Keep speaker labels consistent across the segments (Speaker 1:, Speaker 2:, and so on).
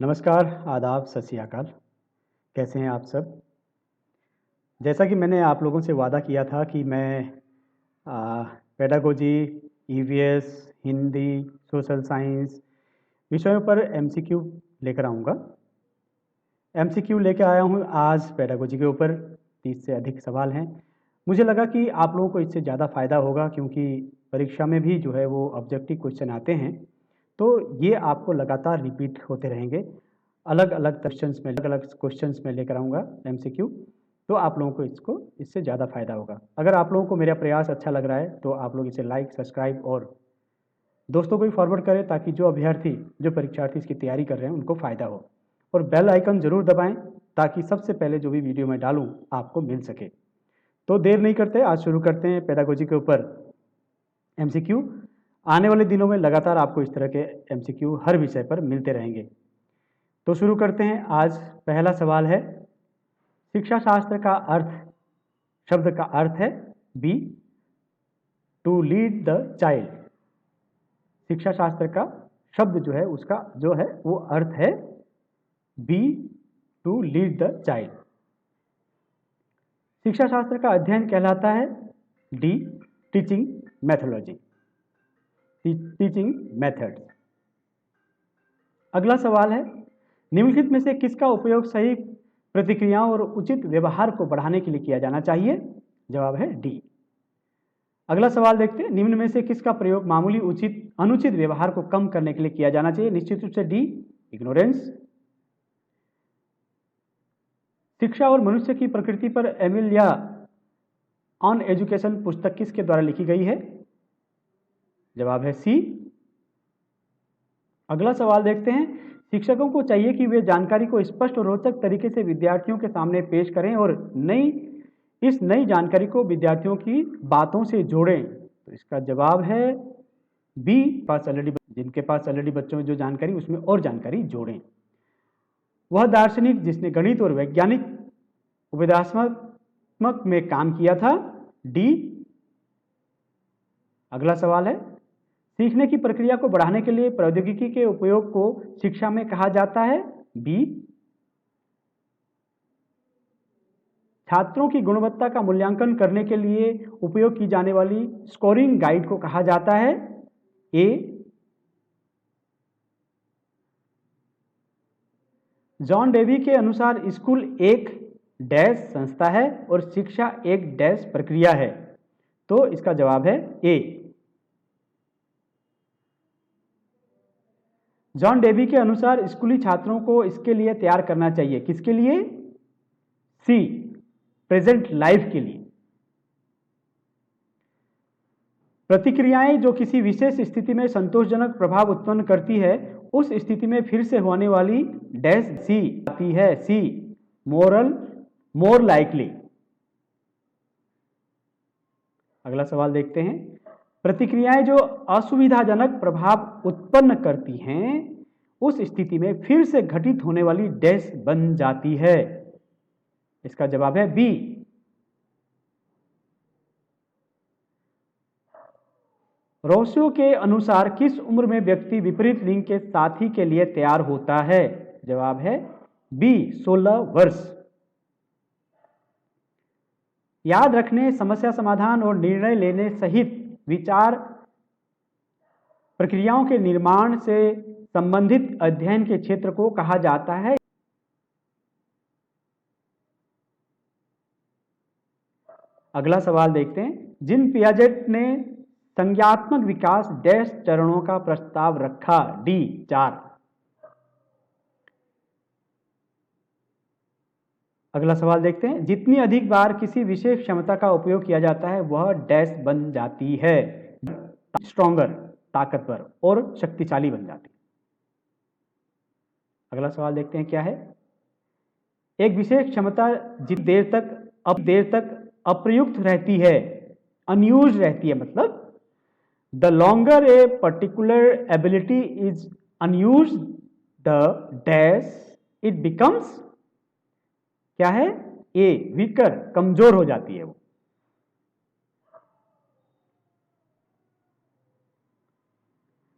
Speaker 1: नमस्कार, आदाब, सत श्री अकाल। कैसे हैं आप सब? जैसा कि मैंने आप लोगों से वादा किया था कि मैं pedagogy, EVS, Hindi, social science विषयों पर एमसीक्यू लेकर आऊँगा। एमसीक्यू लेके आया हूँ आज पेडागोजी के ऊपर 30 से अधिक सवाल हैं। मुझे लगा कि आप लोगों को इससे ज़्यादा फ़ायदा होगा क्योंकि परीक्षा में भी जो है वो ऑब्जेक्टिव क्वेश्चन आते हैं। तो ये आपको लगातार रिपीट होते रहेंगे। अलग-अलग क्वेश्चंस में लेकर आऊँगा एमसीक्यू, तो आप लोगों को इससे ज़्यादा फ़ायदा होगा। अगर आप लोगों को मेरा प्रयास अच्छा लग रहा है, तो आप लोग इसे लाइक, सब्सक्राइब और दोस्तों को भी फॉरवर्ड करें ताकि जो परीक्षार्थी इसकी तैयारी कर रहे हैं, उनको फ़ायदा हो। और बेल आइकन ज़रूर दबाएँ ताकि सबसे पहले जो भी वीडियो मैं डालूँ, आपको मिल सके। तो देर नहीं करते, आज शुरू करते हैं पेडागोजी के ऊपर एमसीक्यू। आने वाले दिनों में लगातार आपको इस तरह के एमसीक्यू हर विषय पर मिलते रहेंगे। तो शुरू करते हैं। आज पहला सवाल है, शिक्षा शास्त्र का शब्द का अर्थ है B, to lead the child. शिक्षा शास्त्र का शब्द जो है उसका जो है वो अर्थ है B, to lead the child. शिक्षा शास्त्र का अध्ययन कहलाता है D, teaching methodology, teaching methods. अगला सवाल है, निम्नलिखित में से किसका उपयोग सही प्रतिक्रियाओं और उचित व्यवहार को बढ़ाने के लिए किया जाना चाहिए? जवाब है डी। अगला सवाल देखते हैं, निम्न में से किसका प्रयोग मामूली अनुचित व्यवहार को कम करने के लिए किया जाना चाहिए? निश्चित रूप से डी, इग्नोरेंस। शिक्षा और मनुष्य की प्रकृति पर एमिल या ऑन एजुकेशन पुस्तक किसके द्वारा लिखी गई है? जवाब है सी। अगला सवाल देखते हैं, शिक्षकों को चाहिए कि वे जानकारी को स्पष्ट और रोचक तरीके से विद्यार्थियों के सामने पेश करें और इस नई जानकारी को विद्यार्थियों की बातों से जोड़ें। तो इसका जवाब है बी, जिनके पास ऑलरेडी बच्चों में जो जानकारी उसमें और जानकारी जोड़ें। वह दार्शनिक जिसने गणित और वैज्ञानिक उपदेशात्मक में काम किया था, डी। अगला सवाल है, सीखने की प्रक्रिया को बढ़ाने के लिए प्रौद्योगिकी के उपयोग को शिक्षा में कहा जाता है, बी। छात्रों की गुणवत्ता का मूल्यांकन करने के लिए उपयोग की जाने वाली स्कोरिंग गाइड को कहा जाता है, ए। जॉन डेवी के अनुसार स्कूल एक डैश संस्था है और शिक्षा एक डैश प्रक्रिया है। तो इसका जवाब है ए। जॉन डेवी के अनुसार स्कूली छात्रों को इसके लिए तैयार करना चाहिए, किसके लिए? सी, प्रेजेंट लाइफ के लिए। प्रतिक्रियाएं जो किसी विशेष स्थिति में संतोषजनक प्रभाव उत्पन्न करती है, उस स्थिति में फिर से होने वाली डैश सी आती है, सी, मोर लाइकली। अगला सवाल देखते हैं, प्रतिक्रियाएं जो असुविधाजनक प्रभाव उत्पन्न करती हैं, उस स्थिति में फिर से घटित होने वाली डैश बन जाती है। इसका जवाब है बी। रोस्यो के अनुसार किस उम्र में व्यक्ति विपरीत लिंग के साथी के लिए तैयार होता है? जवाब है बी, 16 वर्ष। याद रखने, समस्या समाधान और निर्णय लेने सहित विचार प्रक्रियाओं के निर्माण से संबंधित अध्ययन के क्षेत्र को कहा जाता है। अगला सवाल देखते हैं, जिन पियाजेट ने संज्ञात्मक विकास डैश चरणों का प्रस्ताव रखा, डी, 4। अगला सवाल देखते हैं, जितनी अधिक बार किसी विशेष क्षमता का उपयोग किया जाता है वह डैश बन जाती है, स्ट्रॉन्गर, ताकतवर और शक्तिशाली बन जाती है। अगला सवाल देखते हैं क्या है, एक विशेष क्षमता जितनी देर तक अप्रयुक्त रहती है, अनयूज्ड रहती है, मतलब the longer a particular ability is unused the dash it becomes, क्या है? ए, वीकर, कमजोर हो जाती है वो।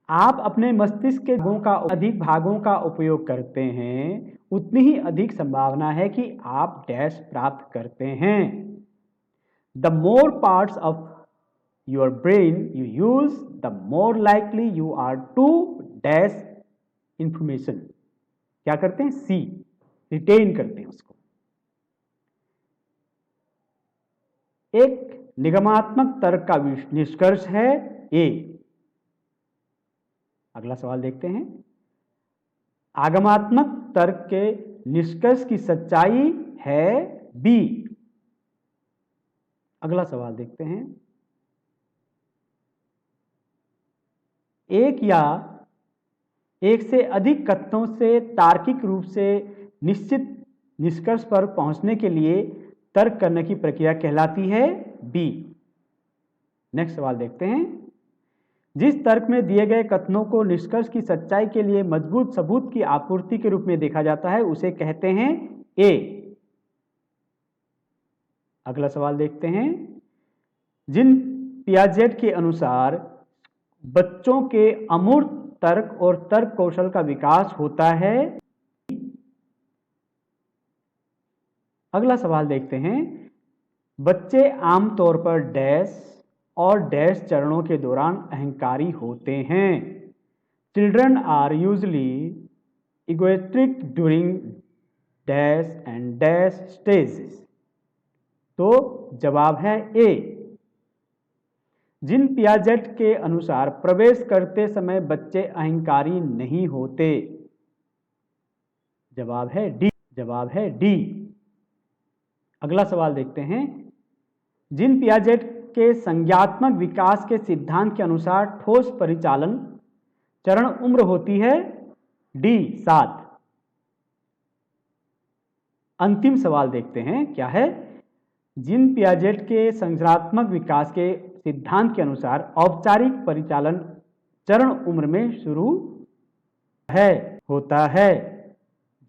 Speaker 1: आप अपने मस्तिष्क के अधिक भागों का उपयोग करते हैं, उतनी ही अधिक संभावना है कि आप डैश प्राप्त करते हैं। The more parts of your brain you use, the more likely you are to dash information. क्या करते हैं? सी, रिटेन करते हैं उसको। एक निगमात्मक तर्क का निष्कर्ष है ए। अगला सवाल देखते हैं। आगमात्मक तर्क के निष्कर्ष की सच्चाई है बी। अगला सवाल देखते हैं। एक या एक से अधिक कथनों से तार्किक रूप से निश्चित निष्कर्ष पर पहुंचने के लिए तर्क करने की प्रक्रिया कहलाती है बी। नेक्स्ट सवाल देखते हैं। जिस तर्क में दिए गए कथनों को निष्कर्ष की सच्चाई के लिए मजबूत सबूत की आपूर्ति के रूप में देखा जाता है उसे कहते हैं ए। अगला सवाल देखते हैं। जिन पियाजेट के अनुसार बच्चों के अमूर्त तर्क और तर्क कौशल का विकास होता है। अगला सवाल देखते हैं। बच्चे आमतौर पर डैश और डैश चरणों के दौरान अहंकारी होते हैं। Children are usually egoistic during dash and dash stages. तो जवाब है ए। जिन पियाजेट के अनुसार प्रवेश करते समय बच्चे अहंकारी नहीं होते। जवाब है डी। जवाब है डी। अगला सवाल देखते हैं। जिन पियाजेट के संज्ञात्मक विकास के सिद्धांत के अनुसार ठोस परिचालन चरण उम्र होती है डी 7। अंतिम सवाल देखते हैं क्या है। जिन पियाजेट के संरचनात्मक विकास के सिद्धांत के अनुसार औपचारिक परिचालन चरण उम्र में शुरू है होता है।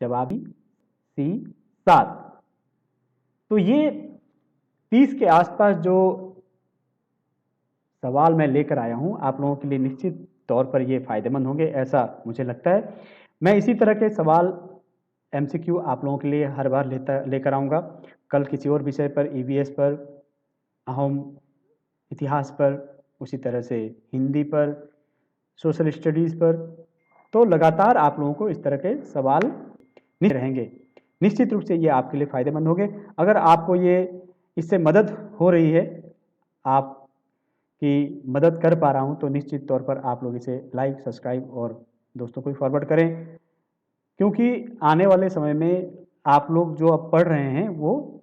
Speaker 1: जवाब सी 7। तो ये 30 के आसपास जो सवाल मैं लेकर आया हूं आप लोगों के लिए निश्चित तौर पर ये फायदेमंद होंगे ऐसा मुझे लगता है। मैं इसी तरह के सवाल एमसीक्यू आप लोगों के लिए हर बार लेकर आऊँगा। कल किसी और विषय पर, ईवीएस पर, अहोम इतिहास पर, उसी तरह से हिंदी पर, सोशल स्टडीज़ पर। तो लगातार आप लोगों को इस तरह के सवाल नहीं रहेंगे। निश्चित रूप से ये आपके लिए फ़ायदेमंद होंगे। अगर आपको ये इससे मदद हो रही है, आपकी मदद कर पा रहा हूँ, तो निश्चित तौर पर आप लोग इसे लाइक, सब्सक्राइब और दोस्तों को भी फॉरवर्ड करें। क्योंकि आने वाले समय में आप लोग जो अब पढ़ रहे हैं वो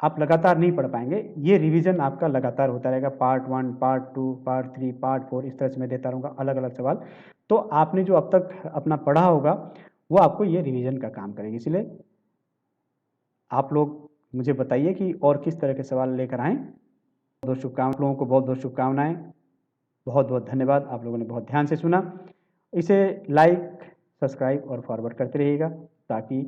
Speaker 1: आप लगातार नहीं पढ़ पाएंगे। ये रिवीजन आपका लगातार होता रहेगा। पार्ट 1, पार्ट 2, पार्ट 3, पार्ट 4 इस तरह से मैं देता रहूँगा अलग अलग सवाल। तो आपने जो अब तक अपना पढ़ा होगा वो आपको ये रिवीजन का काम करेगी। इसलिए आप लोग मुझे बताइए कि और किस तरह के सवाल लेकर आएँ। बहुत शुभकामनाएं। लोगों को बहुत बहुत शुभकामनाएं। बहुत बहुत धन्यवाद। आप लोगों ने बहुत ध्यान से सुना। इसे लाइक, सब्सक्राइब और फॉरवर्ड करते रहिएगा ताकि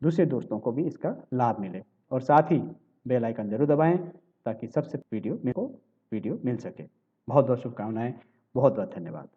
Speaker 1: दूसरे दोस्तों को भी इसका लाभ मिले। और साथ ही बेल आइकन जरूर दबाएं ताकि सबसे वीडियो मिल सके। बहुत बहुत शुभकामनाएं। बहुत बहुत धन्यवाद।